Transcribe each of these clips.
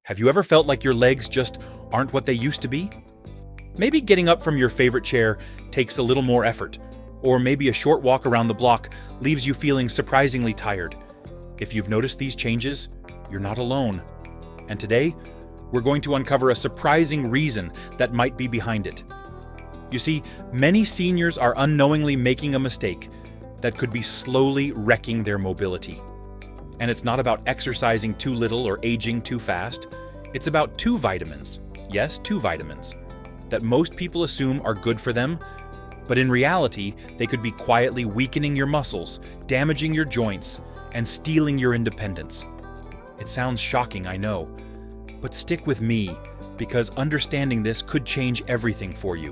Have you ever felt like your legs just aren't what they used to be? Maybe getting up from your favorite chair takes a little more effort, or maybe a short walk around the block leaves you feeling surprisingly tired. If you've noticed these changes, you're not alone. And today, we're going to uncover a surprising reason that might be behind it. You see, many seniors are unknowingly making a mistake that could be slowly wrecking their mobility. And it's not about exercising too little or aging too fast. It's about two vitamins, yes, two vitamins, that most people assume are good for them, but in reality, they could be quietly weakening your muscles, damaging your joints, and stealing your independence. It sounds shocking, I know, but stick with me, because understanding this could change everything for you.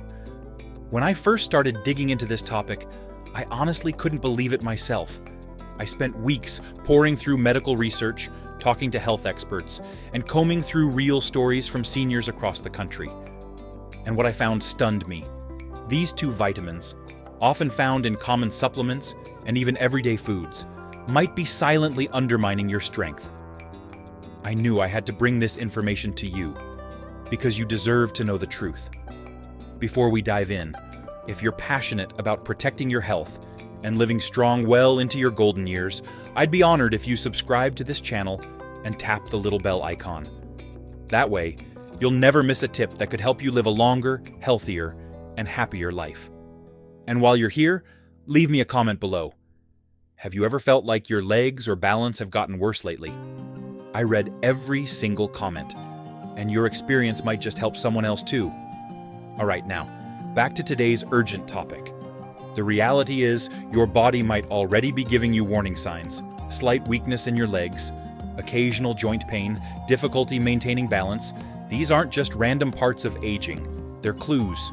When I first started digging into this topic, I honestly couldn't believe it myself. I spent weeks poring through medical research, talking to health experts, and combing through real stories from seniors across the country. And what I found stunned me. These two vitamins, often found in common supplements and even everyday foods, might be silently undermining your strength. I knew I had to bring this information to you, because you deserve to know the truth. Before we dive in, if you're passionate about protecting your health and living strong well into your golden years, I'd be honored if you subscribe to this channel and tap the little bell icon. That way, you'll never miss a tip that could help you live a longer, healthier, and happier life. And while you're here, leave me a comment below. Have you ever felt like your legs or balance have gotten worse lately? I read every single comment, and your experience might just help someone else too. All right, now, back to today's urgent topic. The reality is, your body might already be giving you warning signs: slight weakness in your legs, occasional joint pain, difficulty maintaining balance. These aren't just random parts of aging, they're clues.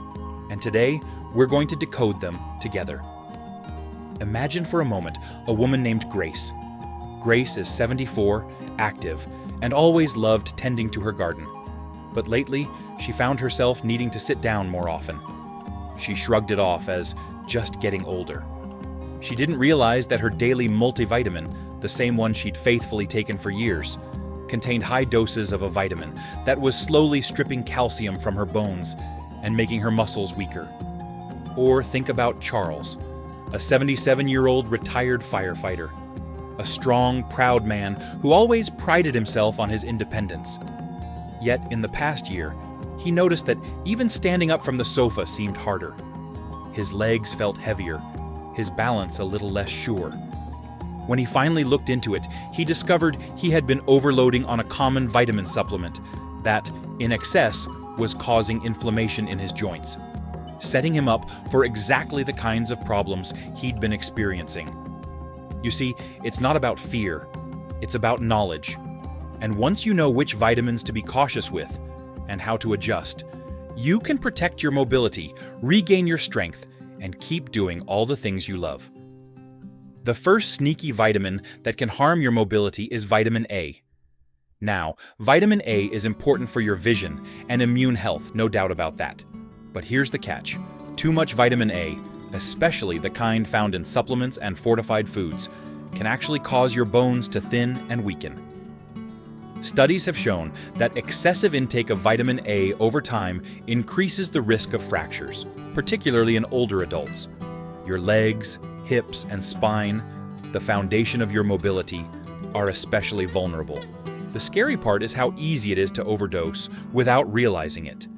And today, we're going to decode them together. Imagine for a moment a woman named Grace. Grace is 74, active, and always loved tending to her garden. But lately, she found herself needing to sit down more often. She shrugged it off as just getting older. She didn't realize that her daily multivitamin, the same one she'd faithfully taken for years, contained high doses of a vitamin that was slowly stripping calcium from her bones and making her muscles weaker. Or think about Charles, a 77-year-old retired firefighter, a strong, proud man who always prided himself on his independence. Yet in the past year, he noticed that even standing up from the sofa seemed harder. His legs felt heavier, his balance a little less sure. When he finally looked into it, he discovered he had been overloading on a common vitamin supplement that, in excess, was causing inflammation in his joints, setting him up for exactly the kinds of problems he'd been experiencing. You see, it's not about fear, it's about knowledge. And once you know which vitamins to be cautious with and how to adjust, you can protect your mobility, regain your strength, and keep doing all the things you love. The first sneaky vitamin that can harm your mobility is vitamin A. Now, vitamin A is important for your vision and immune health, no doubt about that. But here's the catch. Too much vitamin A, especially the kind found in supplements and fortified foods, can actually cause your bones to thin and weaken. Studies have shown that excessive intake of vitamin A over time increases the risk of fractures, particularly in older adults. Your legs, hips, and spine, the foundation of your mobility, are especially vulnerable. The scary part is how easy it is to overdose without realizing it.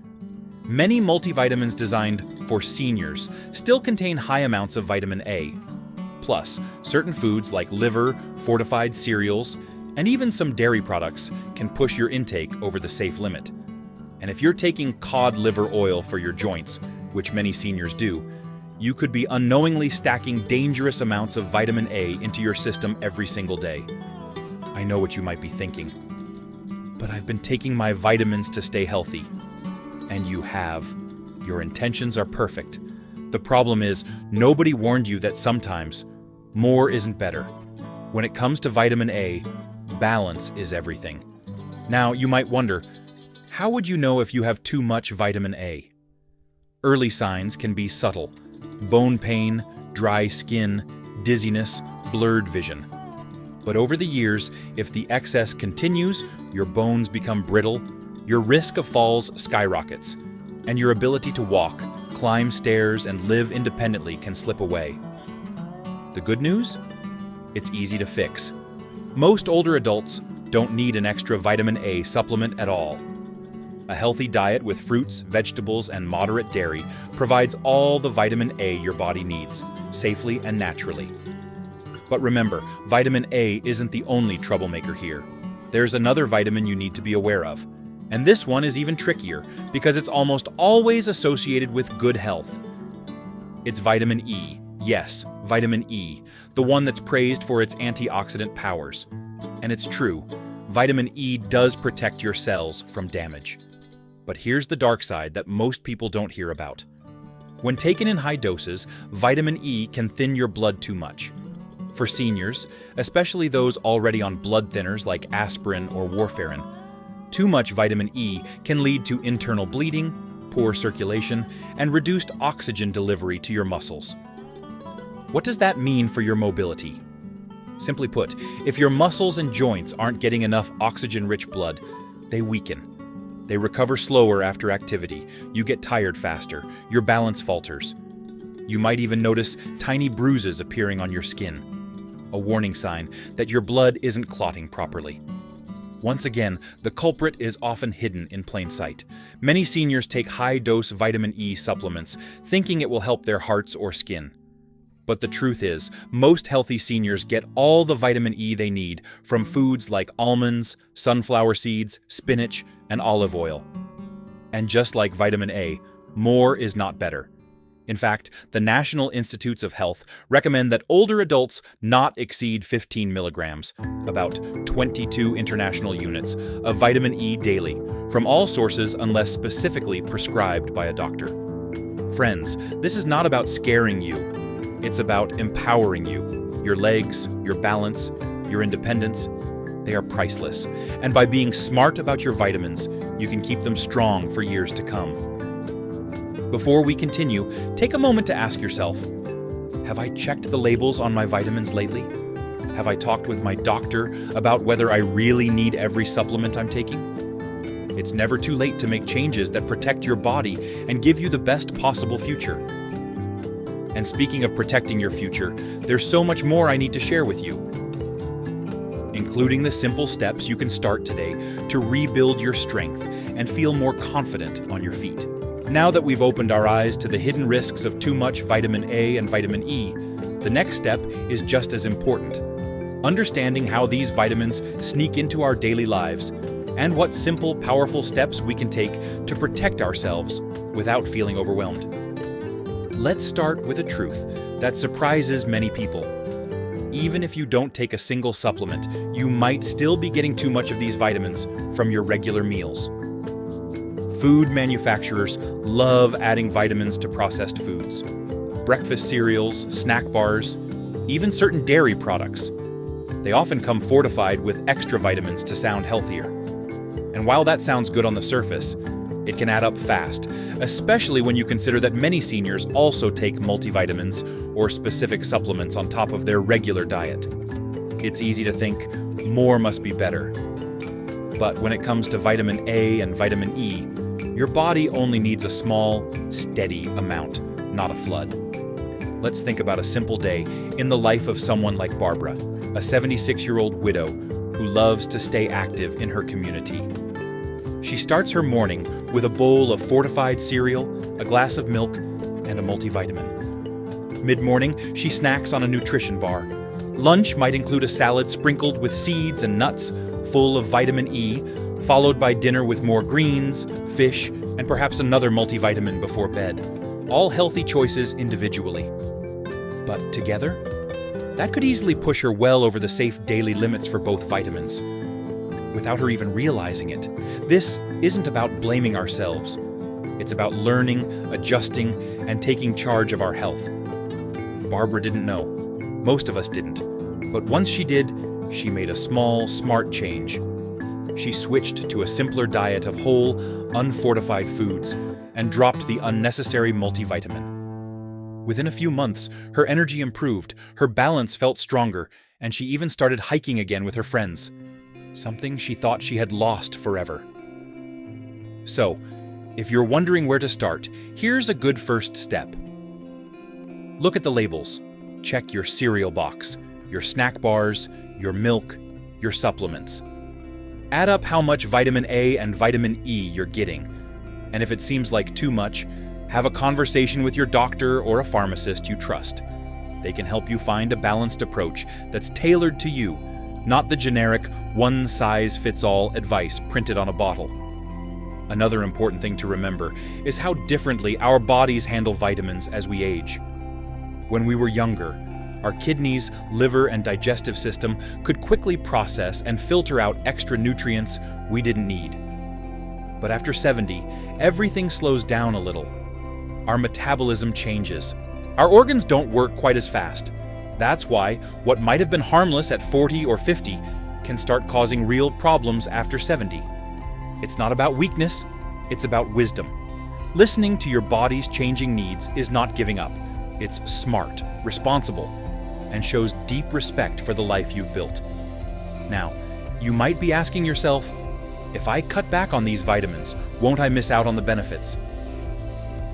Many multivitamins designed for seniors still contain high amounts of vitamin A. Plus, certain foods like liver, fortified cereals, and even some dairy products can push your intake over the safe limit. And if you're taking cod liver oil for your joints, which many seniors do, you could be unknowingly stacking dangerous amounts of vitamin A into your system every single day. I know what you might be thinking. But I've been taking my vitamins to stay healthy. And you have. Your intentions are perfect. The problem is, nobody warned you that sometimes more isn't better. When it comes to vitamin A, balance is everything. Now, you might wonder, how would you know if you have too much vitamin A? Early signs can be subtle: bone pain, dry skin, dizziness, blurred vision. But over the years, if the excess continues, your bones become brittle, your risk of falls skyrockets, and your ability to walk, climb stairs, and live independently can slip away. The good news? It's easy to fix. Most older adults don't need an extra vitamin A supplement at all. A healthy diet with fruits, vegetables, and moderate dairy provides all the vitamin A your body needs, safely and naturally. But remember, vitamin A isn't the only troublemaker here. There's another vitamin you need to be aware of. And this one is even trickier because it's almost always associated with good health. It's vitamin E. Yes, vitamin E, the one that's praised for its antioxidant powers. And it's true, vitamin E does protect your cells from damage. But here's the dark side that most people don't hear about. When taken in high doses, vitamin E can thin your blood too much. For seniors, especially those already on blood thinners like aspirin or warfarin, too much vitamin E can lead to internal bleeding, poor circulation, and reduced oxygen delivery to your muscles. What does that mean for your mobility? Simply put, if your muscles and joints aren't getting enough oxygen-rich blood, they weaken. They recover slower after activity, you get tired faster, your balance falters. You might even notice tiny bruises appearing on your skin, a warning sign that your blood isn't clotting properly. Once again, the culprit is often hidden in plain sight. Many seniors take high-dose vitamin E supplements, thinking it will help their hearts or skin. But the truth is, most healthy seniors get all the vitamin E they need from foods like almonds, sunflower seeds, spinach, and olive oil. And just like vitamin A, more is not better. In fact, the National Institutes of Health recommend that older adults not exceed 15 milligrams, about 22 international units, of vitamin E daily, from all sources unless specifically prescribed by a doctor. Friends, this is not about scaring you. It's about empowering you. Your legs, your balance, your independence, they are priceless. And by being smart about your vitamins, you can keep them strong for years to come. Before we continue, take a moment to ask yourself, have I checked the labels on my vitamins lately? Have I talked with my doctor about whether I really need every supplement I'm taking? It's never too late to make changes that protect your body and give you the best possible future. And speaking of protecting your future, there's so much more I need to share with you, including the simple steps you can start today to rebuild your strength and feel more confident on your feet. Now that we've opened our eyes to the hidden risks of too much vitamin A and vitamin E, the next step is just as important. Understanding how these vitamins sneak into our daily lives and what simple, powerful steps we can take to protect ourselves without feeling overwhelmed. Let's start with a truth that surprises many people. Even if you don't take a single supplement, you might still be getting too much of these vitamins from your regular meals. Food manufacturers love adding vitamins to processed foods. Breakfast cereals, snack bars, even certain dairy products. They often come fortified with extra vitamins to sound healthier. And while that sounds good on the surface, it can add up fast, especially when you consider that many seniors also take multivitamins or specific supplements on top of their regular diet. It's easy to think, more must be better. But when it comes to vitamin A and vitamin E, your body only needs a small, steady amount, not a flood. Let's think about a simple day in the life of someone like Barbara, a 76-year-old widow who loves to stay active in her community. She starts her morning with a bowl of fortified cereal, a glass of milk, and a multivitamin. Mid-morning, she snacks on a nutrition bar. Lunch might include a salad sprinkled with seeds and nuts, full of vitamin E, followed by dinner with more greens, fish, and perhaps another multivitamin before bed. All healthy choices individually. But together, that could easily push her well over the safe daily limits for both vitamins, without her even realizing it. This isn't about blaming ourselves. It's about learning, adjusting, and taking charge of our health. Barbara didn't know. Most of us didn't. But once she did, she made a small, smart change. She switched to a simpler diet of whole, unfortified foods and dropped the unnecessary multivitamin. Within a few months, her energy improved, her balance felt stronger, and she even started hiking again with her friends, something she thought she had lost forever. So, if you're wondering where to start, here's a good first step. Look at the labels. Check your cereal box, your snack bars, your milk, your supplements. Add up how much vitamin A and vitamin E you're getting, and if it seems like too much, have a conversation with your doctor or a pharmacist you trust. They can help you find a balanced approach that's tailored to you, not the generic one-size-fits-all advice printed on a bottle. Another important thing to remember is how differently our bodies handle vitamins as we age. When we were younger, our kidneys, liver, and digestive system could quickly process and filter out extra nutrients we didn't need. But after 70, everything slows down a little. Our metabolism changes. Our organs don't work quite as fast. That's why what might have been harmless at 40 or 50 can start causing real problems after 70. It's not about weakness, it's about wisdom. Listening to your body's changing needs is not giving up. It's smart, responsible, and shows deep respect for the life you've built. Now, you might be asking yourself, if I cut back on these vitamins, won't I miss out on the benefits?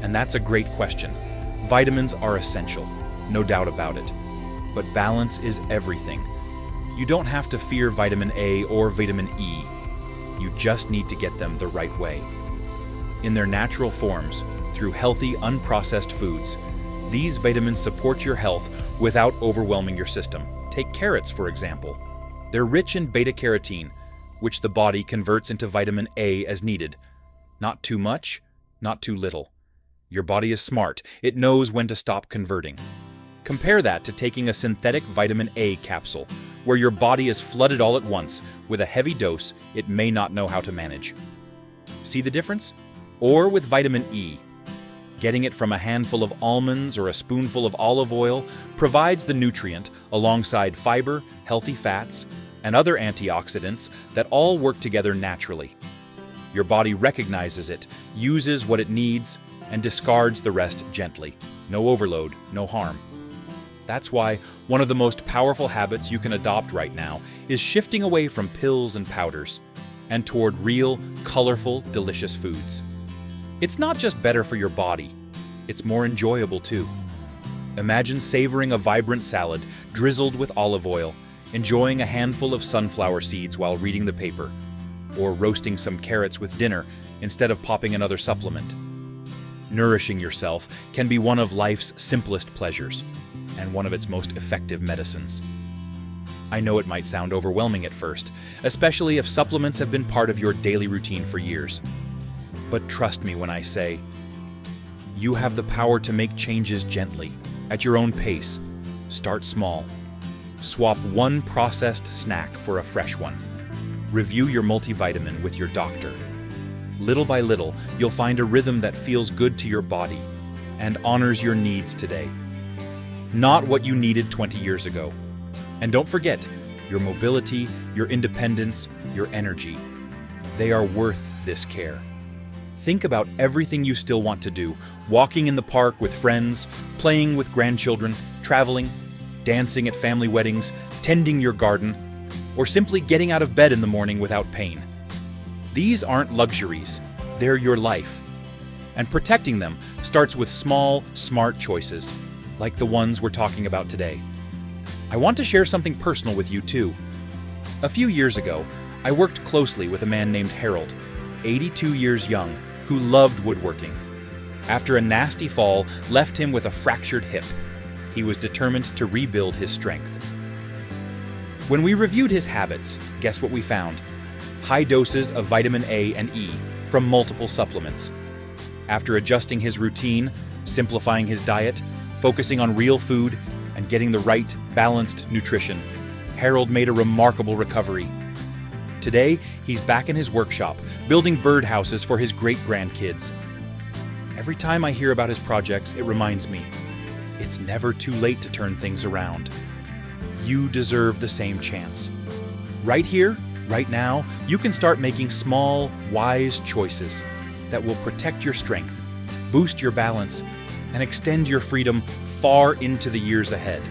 And that's a great question. Vitamins are essential, no doubt about it. But balance is everything. You don't have to fear vitamin A or vitamin E. You just need to get them the right way. In their natural forms, through healthy, unprocessed foods, these vitamins support your health without overwhelming your system. Take carrots, for example. They're rich in beta-carotene, which the body converts into vitamin A as needed. Not too much, not too little. Your body is smart. It knows when to stop converting. Compare that to taking a synthetic vitamin A capsule, where your body is flooded all at once with a heavy dose it may not know how to manage. See the difference? Or with vitamin E. Getting it from a handful of almonds or a spoonful of olive oil provides the nutrient alongside fiber, healthy fats, and other antioxidants that all work together naturally. Your body recognizes it, uses what it needs, and discards the rest gently. No overload, no harm. That's why one of the most powerful habits you can adopt right now is shifting away from pills and powders and toward real, colorful, delicious foods. It's not just better for your body, it's more enjoyable too. Imagine savoring a vibrant salad drizzled with olive oil, enjoying a handful of sunflower seeds while reading the paper, or roasting some carrots with dinner instead of popping another supplement. Nourishing yourself can be one of life's simplest pleasures, and one of its most effective medicines. I know it might sound overwhelming at first, especially if supplements have been part of your daily routine for years. But trust me when I say, you have the power to make changes gently, at your own pace. Start small. Swap one processed snack for a fresh one. Review your multivitamin with your doctor. Little by little, you'll find a rhythm that feels good to your body and honors your needs today. Not what you needed 20 years ago. And don't forget, your mobility, your independence, your energy. They are worth this care. Think about everything you still want to do. Walking in the park with friends, playing with grandchildren, traveling, dancing at family weddings, tending your garden, or simply getting out of bed in the morning without pain. These aren't luxuries, they're your life. And protecting them starts with small, smart choices, like the ones we're talking about today. I want to share something personal with you too. A few years ago, I worked closely with a man named Harold, 82 years young, who loved woodworking. After a nasty fall left him with a fractured hip, he was determined to rebuild his strength. When we reviewed his habits, guess what we found? High doses of vitamin A and E from multiple supplements. After adjusting his routine, simplifying his diet, focusing on real food, and getting the right, balanced nutrition, Harold made a remarkable recovery. Today, he's back in his workshop, building birdhouses for his great-grandkids. Every time I hear about his projects, it reminds me, it's never too late to turn things around. You deserve the same chance. Right here, right now, you can start making small, wise choices that will protect your strength, boost your balance, and extend your freedom far into the years ahead.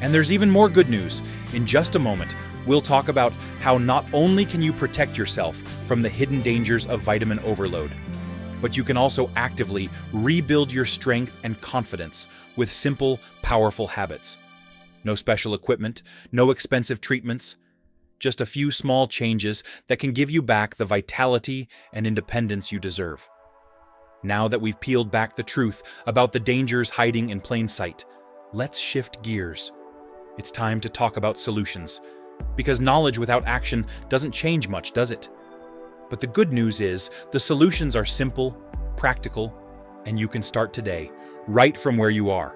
And there's even more good news. In just a moment, we'll talk about how not only can you protect yourself from the hidden dangers of vitamin overload, but you can also actively rebuild your strength and confidence with simple, powerful habits. No special equipment, no expensive treatments, just a few small changes that can give you back the vitality and independence you deserve. Now that we've peeled back the truth about the dangers hiding in plain sight, let's shift gears. It's time to talk about solutions, because knowledge without action doesn't change much, does it? But the good news is the solutions are simple, practical, and you can start today, right from where you are.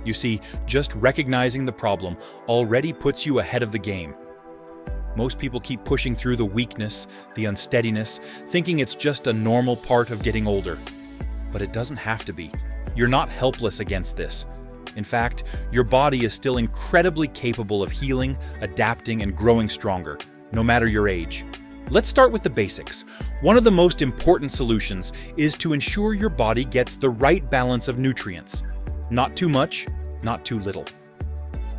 You see, just recognizing the problem already puts you ahead of the game. Most people keep pushing through the weakness, the unsteadiness, thinking it's just a normal part of getting older. But it doesn't have to be. You're not helpless against this. In fact, your body is still incredibly capable of healing, adapting, and growing stronger, no matter your age. Let's start with the basics. One of the most important solutions is to ensure your body gets the right balance of nutrients. Not too much, not too little.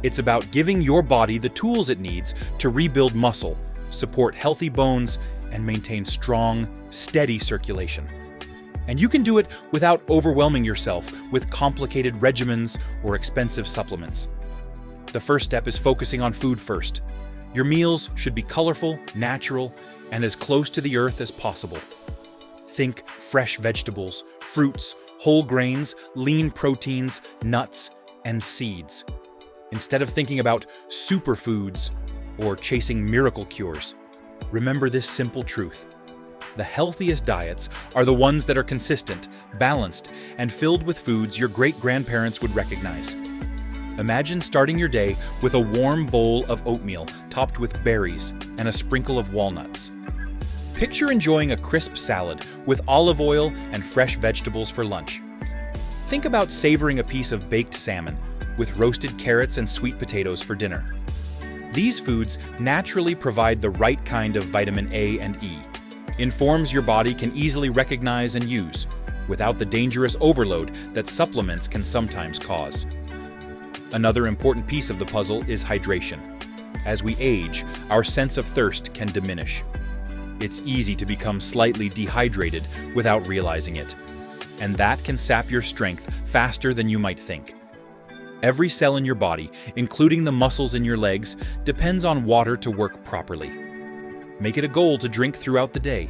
It's about giving your body the tools it needs to rebuild muscle, support healthy bones, and maintain strong, steady circulation. And you can do it without overwhelming yourself with complicated regimens or expensive supplements. The first step is focusing on food first. Your meals should be colorful, natural, and as close to the earth as possible. Think fresh vegetables, fruits, whole grains, lean proteins, nuts, and seeds. Instead of thinking about superfoods or chasing miracle cures, remember this simple truth. The healthiest diets are the ones that are consistent, balanced, and filled with foods your great-grandparents would recognize. Imagine starting your day with a warm bowl of oatmeal topped with berries and a sprinkle of walnuts. Picture enjoying a crisp salad with olive oil and fresh vegetables for lunch. Think about savoring a piece of baked salmon with roasted carrots and sweet potatoes for dinner. These foods naturally provide the right kind of vitamin A and E, informs your body can easily recognize and use, without the dangerous overload that supplements can sometimes cause. Another important piece of the puzzle is hydration. As we age, our sense of thirst can diminish. It's easy to become slightly dehydrated without realizing it, and that can sap your strength faster than you might think. Every cell in your body, including the muscles in your legs, depends on water to work properly. Make it a goal to drink throughout the day.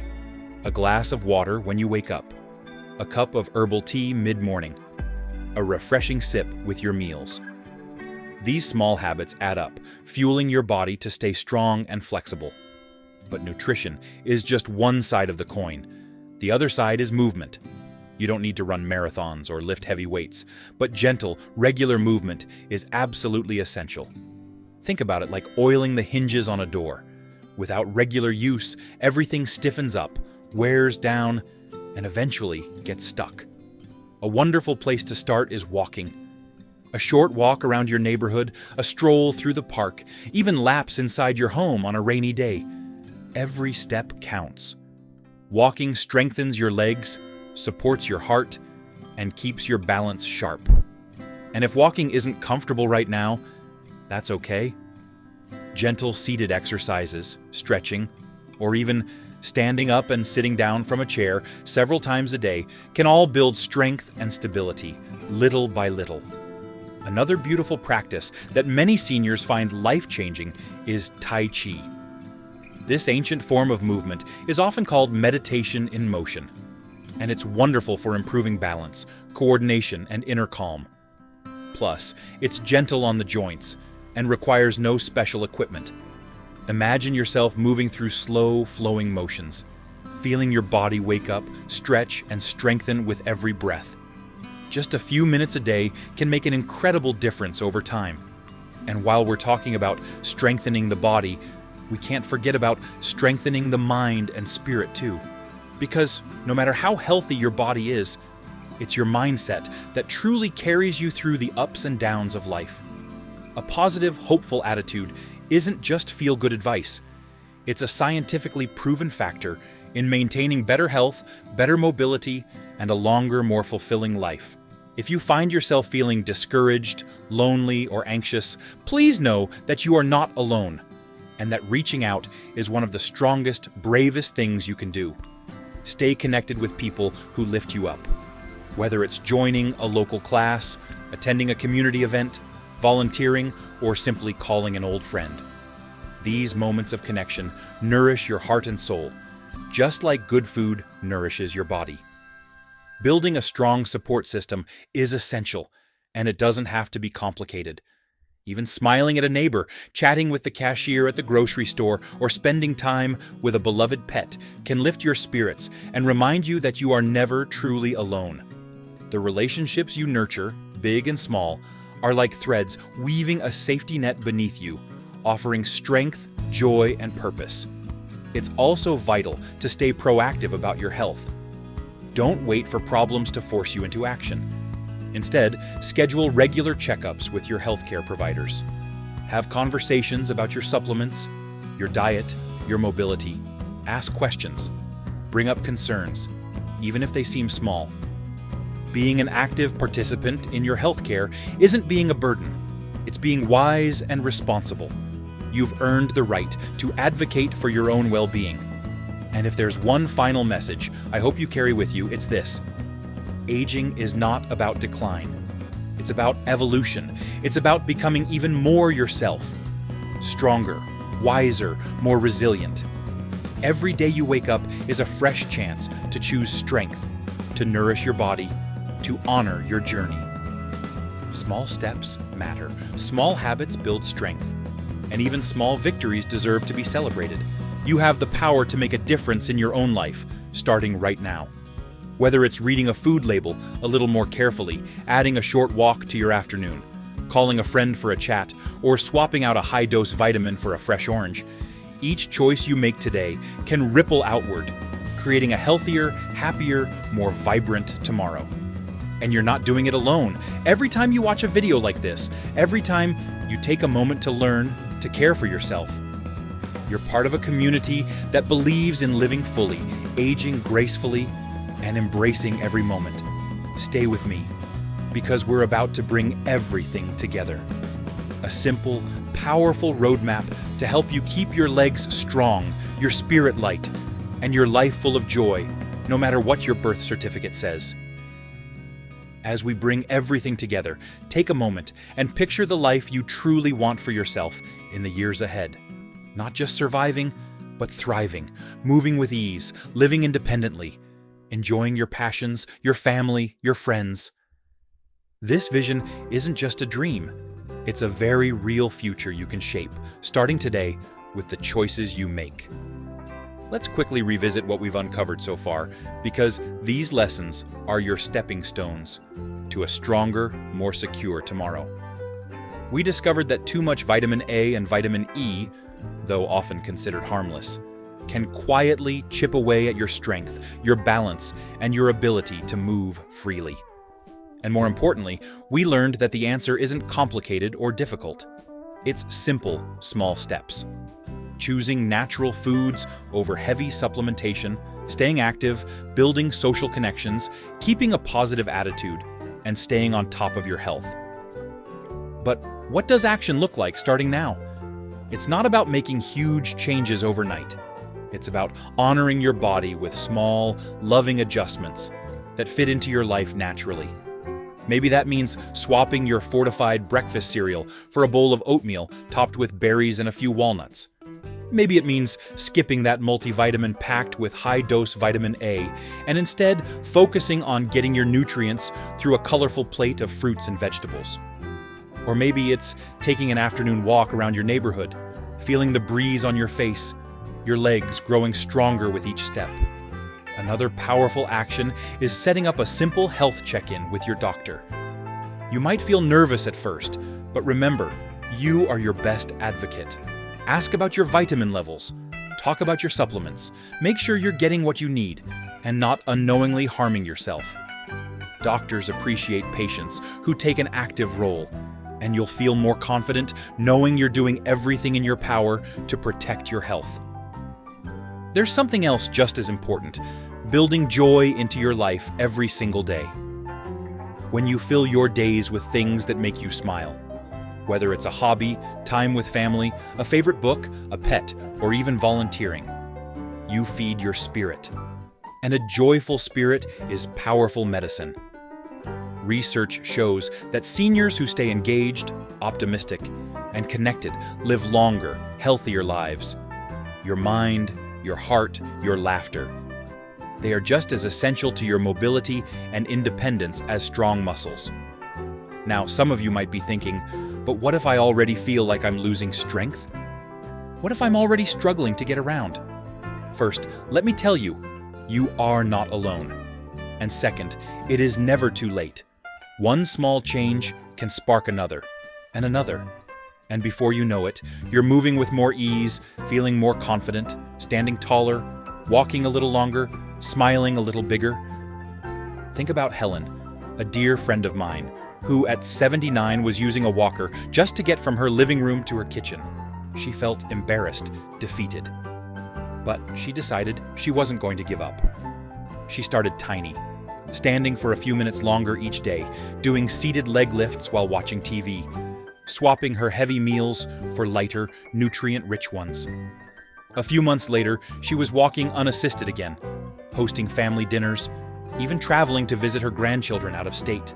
A glass of water when you wake up. A cup of herbal tea mid-morning. A refreshing sip with your meals. These small habits add up, fueling your body to stay strong and flexible. But nutrition is just one side of the coin. The other side is movement. You don't need to run marathons or lift heavy weights, but gentle, regular movement is absolutely essential. Think about it like oiling the hinges on a door. Without regular use, everything stiffens up, wears down, and eventually gets stuck. A wonderful place to start is walking. A short walk around your neighborhood, a stroll through the park, even laps inside your home on a rainy day. Every step counts. Walking strengthens your legs, supports your heart, and keeps your balance sharp. And if walking isn't comfortable right now, that's okay. Gentle seated exercises, stretching, or even standing up and sitting down from a chair several times a day can all build strength and stability, little by little. Another beautiful practice that many seniors find life-changing is Tai Chi. This ancient form of movement is often called meditation in motion, and it's wonderful for improving balance, coordination, and inner calm. Plus, it's gentle on the joints and requires no special equipment. Imagine yourself moving through slow, flowing motions, feeling your body wake up, stretch, and strengthen with every breath. Just a few minutes a day can make an incredible difference over time. And while we're talking about strengthening the body, we can't forget about strengthening the mind and spirit too. Because no matter how healthy your body is, it's your mindset that truly carries you through the ups and downs of life. A positive, hopeful attitude isn't just feel-good advice. It's a scientifically proven factor in maintaining better health, better mobility, and a longer, more fulfilling life. If you find yourself feeling discouraged, lonely, or anxious, please know that you are not alone, and that reaching out is one of the strongest, bravest things you can do. Stay connected with people who lift you up. Whether it's joining a local class, attending a community event, volunteering, or simply calling an old friend. These moments of connection nourish your heart and soul, just like good food nourishes your body. Building a strong support system is essential, and it doesn't have to be complicated. Even smiling at a neighbor, chatting with the cashier at the grocery store, or spending time with a beloved pet can lift your spirits and remind you that you are never truly alone. The relationships you nurture, big and small, are like threads weaving a safety net beneath you, offering strength, joy, and purpose. It's also vital to stay proactive about your health. Don't wait for problems to force you into action. Instead, schedule regular checkups with your healthcare providers. Have conversations about your supplements, your diet, your mobility. Ask questions. Bring up concerns, even if they seem small. Being an active participant in your healthcare isn't being a burden. It's being wise and responsible. You've earned the right to advocate for your own well-being. And if there's one final message I hope you carry with you, it's this. Aging is not about decline. It's about evolution. It's about becoming even more yourself. Stronger, wiser, more resilient. Every day you wake up is a fresh chance to choose strength, to nourish your body, to honor your journey. Small steps matter. Small habits build strength. And even small victories deserve to be celebrated. You have the power to make a difference in your own life, starting right now. Whether it's reading a food label a little more carefully, adding a short walk to your afternoon, calling a friend for a chat, or swapping out a high-dose vitamin for a fresh orange, each choice you make today can ripple outward, creating a healthier, happier, more vibrant tomorrow. And you're not doing it alone. Every time you watch a video like this, every time you take a moment to learn, to care for yourself, you're part of a community that believes in living fully, aging gracefully, and embracing every moment. Stay with me, because we're about to bring everything together. A simple, powerful roadmap to help you keep your legs strong, your spirit light, and your life full of joy, no matter what your birth certificate says. As we bring everything together, take a moment and picture the life you truly want for yourself in the years ahead. Not just surviving, but thriving, moving with ease, living independently, enjoying your passions, your family, your friends. This vision isn't just a dream. It's a very real future you can shape, starting today with the choices you make. Let's quickly revisit what we've uncovered so far, because these lessons are your stepping stones to a stronger, more secure tomorrow. We discovered that too much vitamin A and vitamin E, though often considered harmless, can quietly chip away at your strength, your balance, and your ability to move freely. And more importantly, we learned that the answer isn't complicated or difficult. It's simple, small steps. Choosing natural foods over heavy supplementation, staying active, building social connections, keeping a positive attitude, and staying on top of your health. But what does action look like starting now? It's not about making huge changes overnight. It's about honoring your body with small, loving adjustments that fit into your life naturally. Maybe that means swapping your fortified breakfast cereal for a bowl of oatmeal topped with berries and a few walnuts. Maybe it means skipping that multivitamin packed with high-dose vitamin A and instead focusing on getting your nutrients through a colorful plate of fruits and vegetables. Or maybe it's taking an afternoon walk around your neighborhood, feeling the breeze on your face, your legs growing stronger with each step. Another powerful action is setting up a simple health check-in with your doctor. You might feel nervous at first, but remember, you are your best advocate. Ask about your vitamin levels. Talk about your supplements. Make sure you're getting what you need and not unknowingly harming yourself. Doctors appreciate patients who take an active role, and you'll feel more confident knowing you're doing everything in your power to protect your health. There's something else just as important: building joy into your life every single day. when you fill your days with things that make you smile. Whether it's a hobby, time with family, a favorite book, a pet, or even volunteering. You feed your spirit. And a joyful spirit is powerful medicine. Research shows that seniors who stay engaged, optimistic, and connected live longer, healthier lives. Your mind, your heart, your laughter. They are just as essential to your mobility and independence as strong muscles. Now, some of you might be thinking, but what if I already feel like I'm losing strength? What if I'm already struggling to get around? First, let me tell you, you are not alone. And second, it is never too late. One small change can spark another, and another. And before you know it, you're moving with more ease, feeling more confident, standing taller, walking a little longer, smiling a little bigger. Think about Helen, a dear friend of mine, who at 79 was using a walker just to get from her living room to her kitchen. She felt embarrassed, defeated. But she decided she wasn't going to give up. She started tiny, standing for a few minutes longer each day, doing seated leg lifts while watching TV, swapping her heavy meals for lighter, nutrient-rich ones. A few months later, she was walking unassisted again, hosting family dinners, even traveling to visit her grandchildren out of state.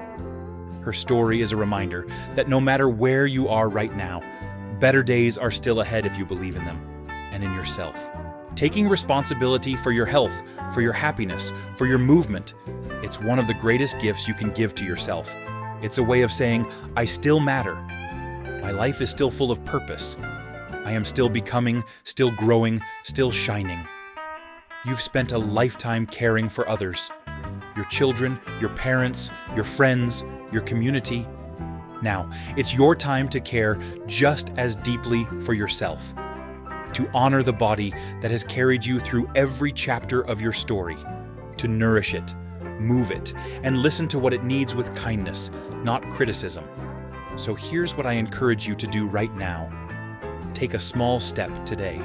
Her story is a reminder that no matter where you are right now, better days are still ahead if you believe in them and in yourself. Taking responsibility for your health, for your happiness, for your movement, it's one of the greatest gifts you can give to yourself. It's a way of saying, I still matter. My life is still full of purpose. I am still becoming, still growing, still shining. You've spent a lifetime caring for others. Your children, your parents, your friends, your community. Now, it's your time to care just as deeply for yourself. To honor the body that has carried you through every chapter of your story. To nourish it, move it, and listen to what it needs with kindness, not criticism. So here's what I encourage you to do right now. Take a small step today.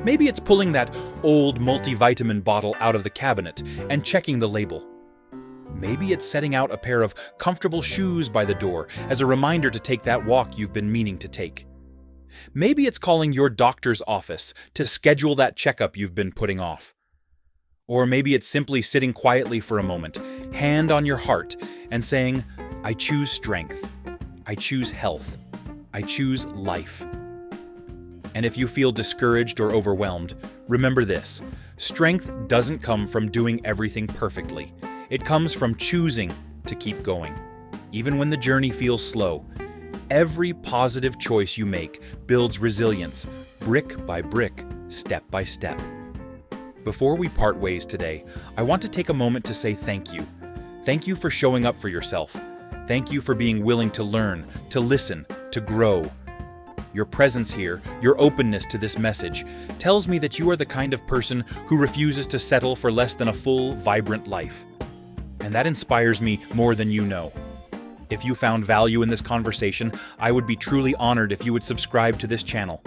Maybe it's pulling that old multivitamin bottle out of the cabinet and checking the label. Maybe it's setting out a pair of comfortable shoes by the door as a reminder to take that walk you've been meaning to take. Maybe it's calling your doctor's office to schedule that checkup you've been putting off. Or maybe it's simply sitting quietly for a moment, hand on your heart, and saying, I choose strength. I choose health. I choose life. And if you feel discouraged or overwhelmed, remember this. Strength doesn't come from doing everything perfectly. It comes from choosing to keep going. Even when the journey feels slow, every positive choice you make builds resilience, brick by brick, step by step. Before we part ways today, I want to take a moment to say thank you. Thank you for showing up for yourself. Thank you for being willing to learn, to listen, to grow. Your presence here, your openness to this message, tells me that you are the kind of person who refuses to settle for less than a full, vibrant life. And that inspires me more than you know. If you found value in this conversation, I would be truly honored if you would subscribe to this channel.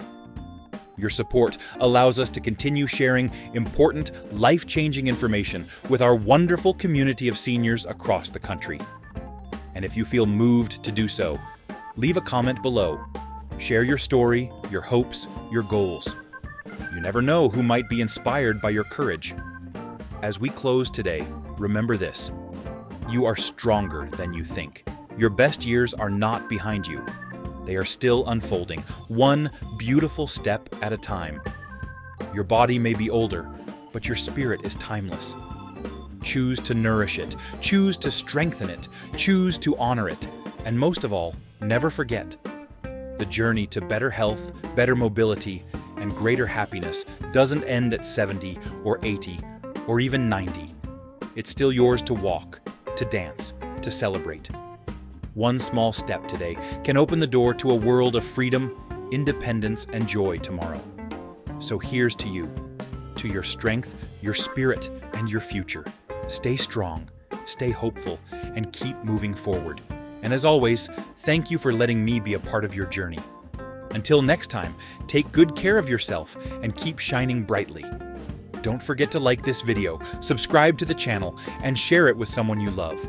Your support allows us to continue sharing important, life-changing information with our wonderful community of seniors across the country. And if you feel moved to do so, leave a comment below. Share your story, your hopes, your goals. You never know who might be inspired by your courage. As we close today, remember this. You are stronger than you think. Your best years are not behind you. They are still unfolding, one beautiful step at a time. Your body may be older, but your spirit is timeless. Choose to nourish it. Choose to strengthen it. Choose to honor it. And most of all, never forget, the journey to better health, better mobility, and greater happiness doesn't end at 70 or 80 or even 90. It's still yours to walk, to dance, to celebrate. One small step today can open the door to a world of freedom, independence, and joy tomorrow. So here's to you, to your strength, your spirit, and your future. Stay strong, stay hopeful, and keep moving forward. And as always, thank you for letting me be a part of your journey. Until next time, take good care of yourself and keep shining brightly. Don't forget to like this video, subscribe to the channel, and share it with someone you love.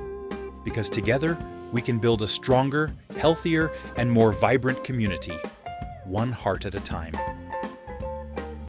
because together we can build a stronger, healthier, and more vibrant community, one heart at a time.